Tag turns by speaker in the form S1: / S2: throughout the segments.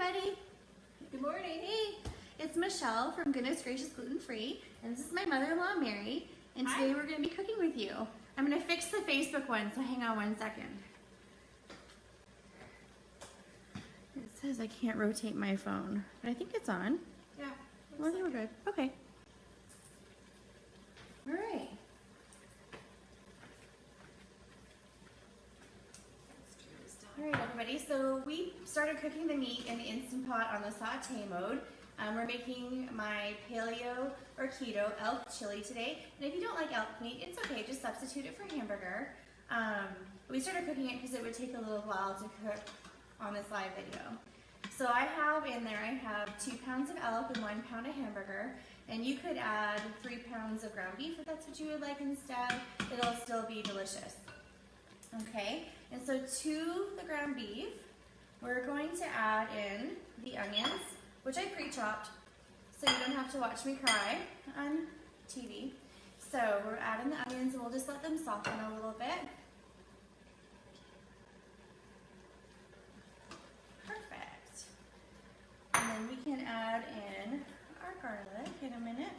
S1: everybody.
S2: Good morning.
S1: Hey, it's Michelle from Goodness Gracious Gluten Free, and this is my mother-in-law Mary, and today we're going to be cooking with you. I'm going to fix the Facebook one, so hang on 1 second. It says I can't rotate my phone, but I think it's on.
S2: Yeah.
S1: Well, I think we're good. Okay. All right. Alright everybody, so we started cooking the meat in the Instant Pot on the saute mode. We're making my paleo or keto elk chili today. And if you don't like elk meat, it's okay, just substitute it for hamburger. We started cooking it because it would take a little while to cook on this live video. So I have 2 pounds of elk and 1 pound of hamburger. And you could add 3 pounds of ground beef if that's what you would like instead. It'll still be delicious. Okay, and so to the ground beef, we're going to add in the onions, which I pre-chopped, so you don't have to watch me cry on TV. So we're adding the onions and we'll just let them soften a little bit. Perfect. And then we can add in our garlic in a minute.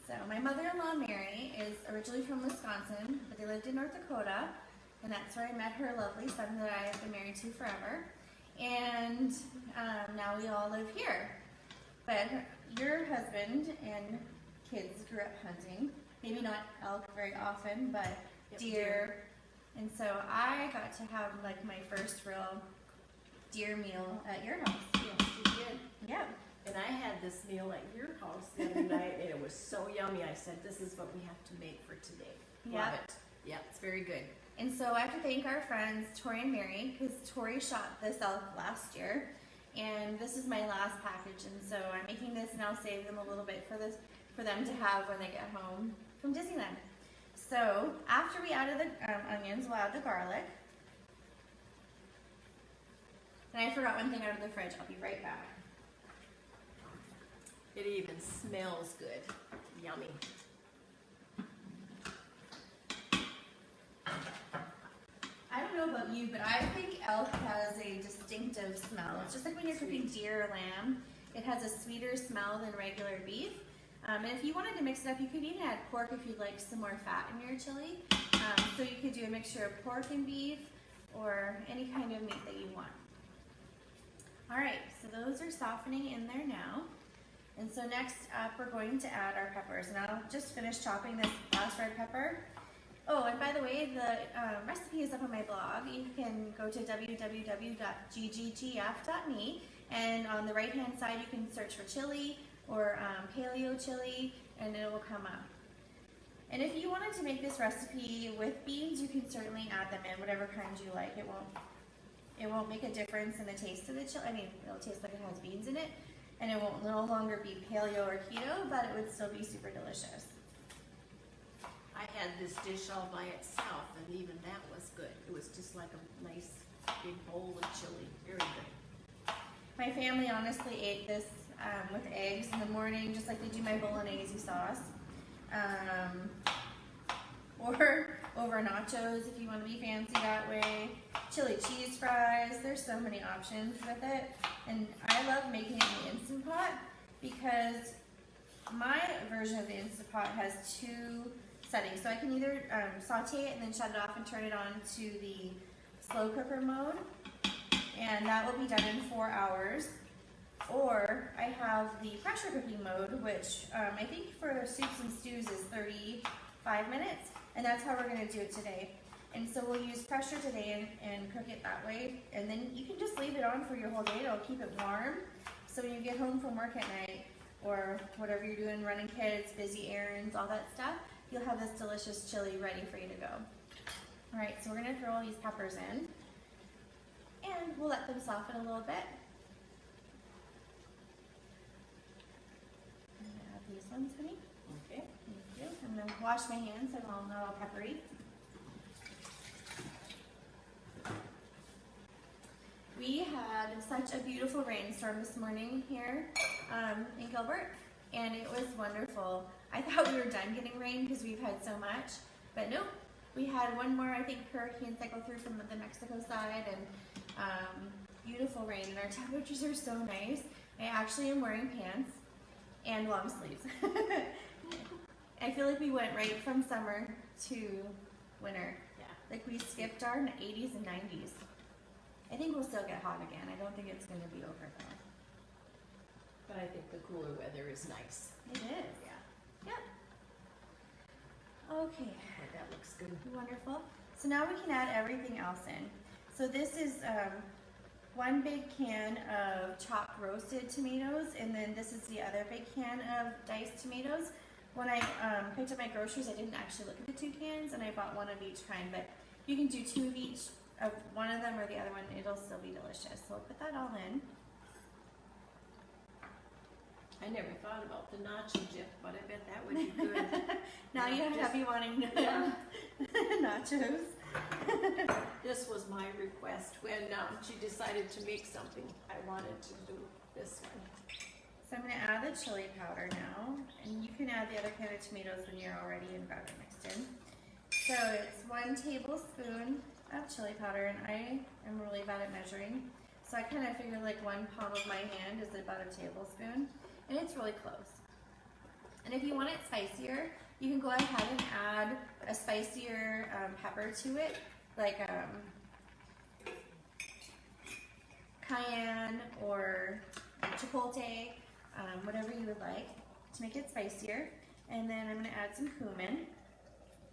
S1: So my mother-in-law Mary is originally from Wisconsin, but they lived in North Dakota, and that's where I met her lovely son that I have been married to forever. And now we all live here. But your husband and kids grew up hunting, maybe not elk very often, but deer. And so I got to have like my first real deer meal at your house.
S2: Yes, you did.
S1: Yeah.
S2: And I had this meal at your house the other night, and it was so yummy. I said, this is what we have to make for today. Love it. Yeah, it's very good.
S1: And so I have to thank our friends, Tori and Mary, because Tori shot this elk last year. And this is my last package, and so I'm making this, and I'll save them a little bit for them to have when they get home from Disneyland. So after we added the onions, we'll add the garlic. And I forgot one thing out of the fridge. I'll be right back.
S2: It even smells good. Yummy.
S1: I don't know about you, but I think elk has a distinctive smell. It's just like when you're cooking deer or lamb. It has a sweeter smell than regular beef. And if you wanted to mix it up, you could even add pork if you'd like some more fat in your chili. So you could do a mixture of pork and beef or any kind of meat that you want. All right, so those are softening in there now. And so next up, we're going to add our peppers. And I'll just finish chopping this last red pepper. Oh, and by the way, the recipe is up on my blog. You can go to www.ggtf.me, and on the right-hand side, you can search for chili or paleo chili, and it will come up. And if you wanted to make this recipe with beans, you can certainly add them in, whatever kind you like. It won't make a difference in the taste of the chili. I mean, it'll taste like it has beans in it. And it will no longer be paleo or keto, but it would still be super delicious.
S2: I had this dish all by itself, and even that was good. It was just like a nice big bowl of chili. Very good.
S1: My family honestly ate this with eggs in the morning, just like they do my bolognese sauce. Or over nachos if you want to be fancy that way. Chili cheese fries. There's so many options with it. And I love making it in the Instant Pot because my version of the Instant Pot has 2 settings. So I can either saute it and then shut it off and turn it on to the slow cooker mode. And that will be done in 4 hours. Or I have the pressure cooking mode, which I think for soups and stews is 35 minutes. And that's how we're going to do it today. And so we'll use pressure today and cook it that way. And then you can just leave it on for your whole day. It'll keep it warm. So when you get home from work at night or whatever you're doing, running kids, busy errands, all that stuff, you'll have this delicious chili ready for you to go. All right, so we're going to throw all these peppers in. And we'll let them soften a little bit. I'm going to add these ones, honey.
S2: Okay.
S1: Thank you. I'm going to wash my hands so I'm not all peppery. We had such a beautiful rainstorm this morning here in Gilbert, and it was wonderful. I thought we were done getting rain because we've had so much, but nope. We had one more, I think, hurricane cycle through from the Mexico side, and beautiful rain and our temperatures are so nice. I actually am wearing pants and long sleeves. I feel like we went right from summer to winter.
S2: Yeah.
S1: Like we skipped our 80s and 90s. I think we'll still get hot again. I don't think it's going to be over though.
S2: But I think the cooler weather is nice.
S1: It is.
S2: Yeah.
S1: Yep. Okay.
S2: Oh, that looks good.
S1: Wonderful. So now we can add everything else in. So this is one big can of chopped roasted tomatoes, and then this is the other big can of diced tomatoes. When I picked up my groceries, I didn't actually look at the 2 cans, and I bought one of each kind, but you can do 2 of each, of one of them or the other one, it'll still be delicious. So I'll put that all in.
S2: I never thought about the nacho dip, but I bet that would be good.
S1: Now you have me wanting
S2: Yeah.
S1: nachos.
S2: This was my request when she decided to make something. I wanted to do this one.
S1: So I'm going to add the chili powder now, and you can add the other can of tomatoes when you're already in got it mixed in. So it's 1 tablespoon of chili powder, and I am really bad at measuring. So I kind of figure like 1 palm of my hand is about a tablespoon, and it's really close. And if you want it spicier, you can go ahead and add a spicier pepper to it, like cayenne or chipotle, whatever you would like to make it spicier. And then I'm going to add some cumin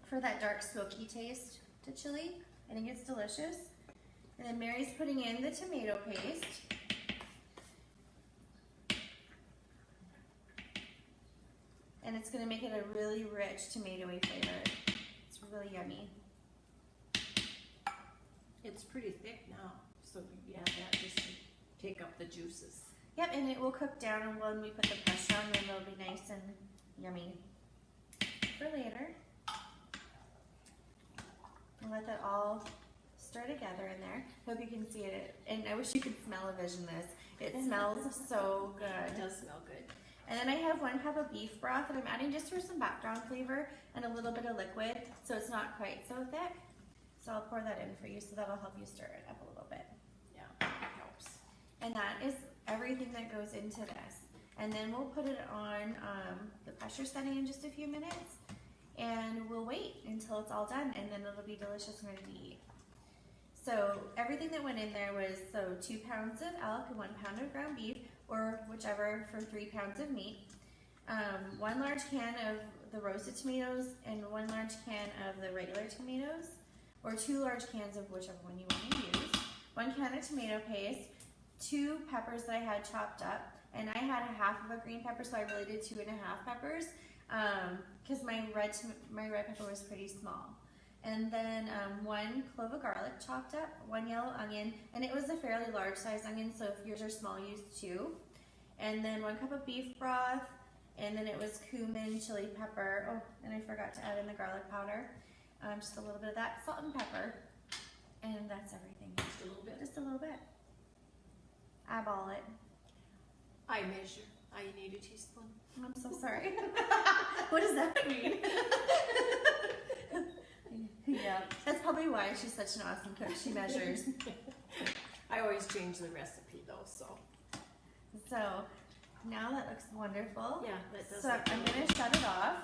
S1: for that dark smoky taste to chili. I think it's delicious. And then Mary's putting in the tomato paste. And it's going to make it a really rich tomatoey flavor. It's really yummy.
S2: It's pretty thick now, so you add that just to take up the juices.
S1: Yep, and it will cook down, and when we put the pressure on, then it'll be nice and yummy for later. And let that all stir together in there. Hope you can see it, and I wish you could smell a vision this. It smells so
S2: It
S1: good.
S2: does smell good.
S1: And then I have 1 cup of beef broth that I'm adding just for some background flavor and a little bit of liquid, so it's not quite so thick. So I'll pour that in for you, so that'll help you stir it up a little bit.
S2: Yeah, that helps.
S1: And that is everything that goes into this. And then we'll put it on the pressure setting in just a few minutes, and we'll wait until it's all done, and then it'll be delicious and ready to eat. So everything that went in there was 2 pounds of elk and 1 pound of ground beef, or whichever for 3 pounds of meat. 1 large can of the roasted tomatoes and 1 large can of the regular tomatoes, or 2 large cans of whichever one you want to use. 1 can of tomato paste, 2 peppers that I had chopped up, and I had a half of a green pepper, so I really did 2 1/2 peppers, because my red pepper was pretty small. And then 1 clove of garlic chopped up, 1 yellow onion, and it was a fairly large size onion, so if yours are small, use 2. And then 1 cup of beef broth, and then it was cumin, chili pepper, oh, and I forgot to add in the garlic powder, just a little bit of that, salt and pepper, and that's everything.
S2: Just a little bit.
S1: Just a little bit. Eyeball it.
S2: I measure. I need a teaspoon.
S1: I'm so sorry. What does that mean? Yeah, that's probably why she's such an awesome cook. She measures.
S2: I always change the recipe though, so.
S1: So now that looks wonderful.
S2: Yeah, that does.
S1: So I'm going to shut it off,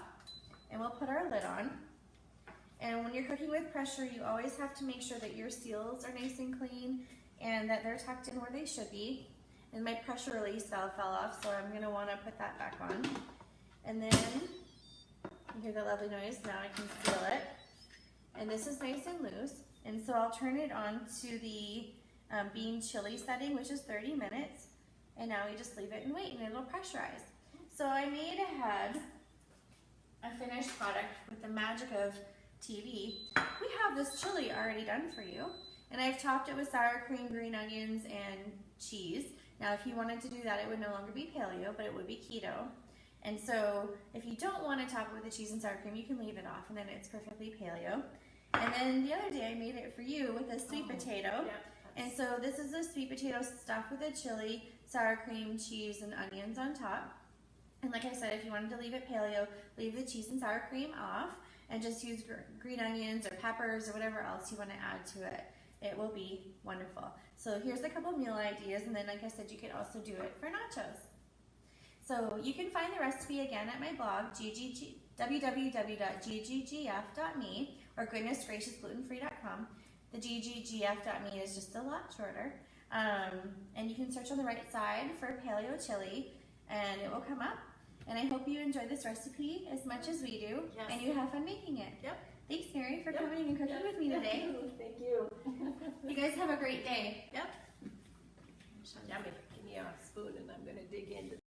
S1: and we'll put our lid on. And when you're cooking with pressure, you always have to make sure that your seals are nice and clean and that they're tucked in where they should be. And my pressure release valve fell off, so I'm going to want to put that back on. And then you hear the lovely noise. Now I can seal it. And this is nice and loose. And so I'll turn it on to the bean chili setting, which is 30 minutes. And now we just leave it and wait, and it'll pressurize. So I made ahead a finished product with the magic of TV. We have this chili already done for you. And I've topped it with sour cream, green onions, and cheese. Now if you wanted to do that, it would no longer be paleo, but it would be keto. And so if you don't want to top it with the cheese and sour cream, you can leave it off, and then it's perfectly paleo. And then the other day I made it for you with a sweet potato.
S2: Yeah,
S1: and so this is the sweet potato stuffed with a chili, sour cream, cheese, and onions on top. And like I said, if you wanted to leave it paleo, leave the cheese and sour cream off and just use green onions or peppers or whatever else you want to add to it. It will be wonderful. So here's a couple meal ideas, and then like I said, you can also do it for nachos. So you can find the recipe again at my blog, www.gggf.me, or goodnessgraciousglutenfree.com. The gggf.me is just a lot shorter. And you can search on the right side for Paleo Chili, and it will come up. And I hope you enjoy this recipe as much as we do,
S2: Yes.
S1: and you have fun making it.
S2: Yep.
S1: Thanks, Mary, for coming and cooking with me today.
S3: Thank you.
S1: You guys have a great day.
S2: Yep.
S3: Yummy. Give me a spoon and I'm going to dig into